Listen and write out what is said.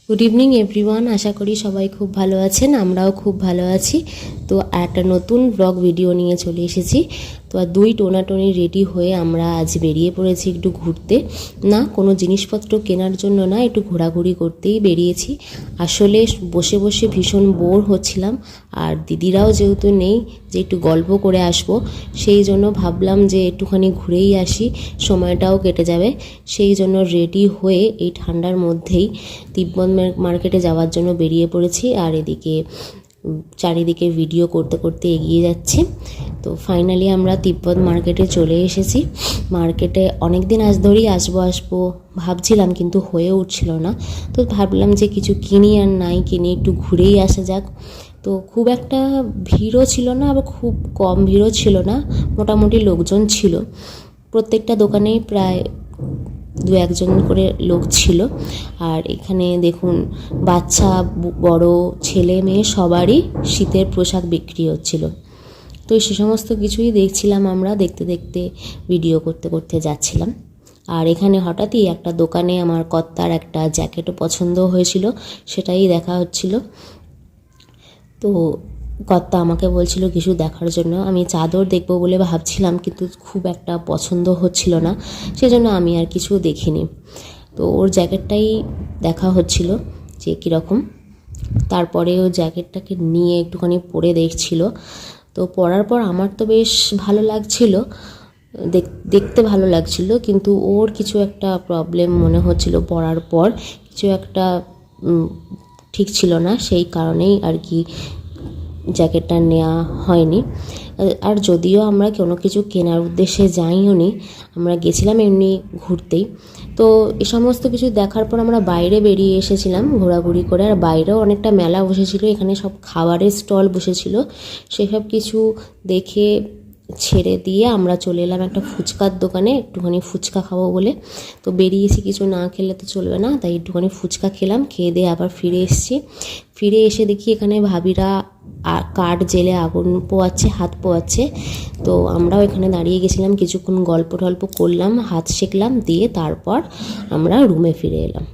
Good evening everyone, আশা করি সবাই খুব ভালো আছেন। আমরাও খুব ভালো আছি। তো একটা নতুন ব্লগ ভিডিও নিয়ে চলে এসেছি। তো আর দুই টোনাটনি রেডি হয়ে আমরা আজ বেরিয়ে পড়েছি একটু ঘুরতে। না কোনো জিনিসপত্র কেনার জন্য না, একটু ঘোরাঘুরি করতেই বেরিয়েছি। আসলে বসে বসে ভীষণ বোর হচ্ছিলাম, আর দিদিরাও যেহেতু নেই যে একটু গল্প করে আসব, সেই জন্য ভাবলাম যে একটুখানি ঘুরেই আসি, সময়টাও কেটে যাবে। সেই জন্য রেডি হয়ে এই ঠান্ডার মধ্যেই তিব্বত মার্কেটে যাওয়ার জন্য বেরিয়ে পড়েছি। আর এদিকে চারিদিকে ভিডিও করতে করতে এগিয়ে যাচ্ছি। তো ফাইনালি আমরা তিব্বত মার্কেটে চলে এসেছি। মার্কেটে অনেক দিন আজ ধরেই আসবো ভাবছিলাম, কিন্তু হয়ে উঠছিল না। তো ভাবলাম যে কিছু কিনি আর নাই কিনি, একটু ঘুরেই আসা যাক। তো খুব একটা ভিড়ও ছিল না, আবার খুব কম ভিড়ও ছিল না, মোটামুটি লোকজন ছিল। প্রত্যেকটা দোকানেই প্রায় দু একজন করে লোক ছিল। আর এখানে দেখুন, বাচ্চা বড় ছেলে মেয়ে সবারই শীতের পোশাক বিক্রি হচ্ছিল। তো সে সমস্ত কিছুই দেখছিলাম আমরা, দেখতে দেখতে ভিডিও করতে করতে যাচ্ছিলাম। আর এখানে হঠাৎই একটা দোকানে আমার কর্তার একটা জ্যাকেটও পছন্দ হয়েছিল, সেটাই দেখা হচ্ছিল। তো কর্তা আমাকে বলছিল কিছু দেখার জন্য। আমি চাদর দেখবো বলে ভাবছিলাম, কিন্তু খুব একটা পছন্দ হচ্ছিল না, সেজন্য আমি আর কিছু দেখিনি। তো ওর জ্যাকেটটাই দেখা হচ্ছিল যে কীরকম। তারপরে ও জ্যাকেটটাকে নিয়ে একটুখানি পরে দেখছিল। তো পরার পর আমার তো বেশ ভালো লাগছিল, দেখতে ভালো লাগছিল, কিন্তু ওর কিছু একটা প্রবলেম মনে হচ্ছিল পরার পর, কিছু একটা ঠিক ছিল না। সেই কারণেই আর কি জ্যাকেটটা নেওয়া হয়নি। আর যদিও আমরা কোনো কিছু কেনার উদ্দেশ্যে যাইও নি, আমরা গেছিলাম এমনি ঘুরতেই। তো এই সমস্ত কিছু দেখার পর আমরা বাইরে বেরিয়ে এসেছিলাম ঘোরাঘুরি করে। আর বাইরেও অনেকটা মেলা বসেছিল, এখানে সব খাবারের স্টল বসেছিল। সেসব কিছু দেখে ছেড়ে দিয়ে আমরা চলে এলাম একটা ফুচকার দোকানে, একটুখানি ফুচকা খাবো বলে। তো বেরিয়েছি, কিছু না খেলে তো চলবে না, তাই একটুখানি ফুচকা খেলাম। খেয়ে দিয়ে আবার ফিরে এসেছি। ফিরে এসে দেখি এখানে ভাবিরা কাঠ জেলে আগুন পোয়াচ্ছে, হাত পোয়াচ্ছে। তো আমরাও এখানে দাঁড়িয়ে গেছিলাম, কিছুক্ষণ গল্প টল্প করলাম, হাত সেঁকলাম, দিয়ে তারপর আমরা রুমে ফিরে এলাম।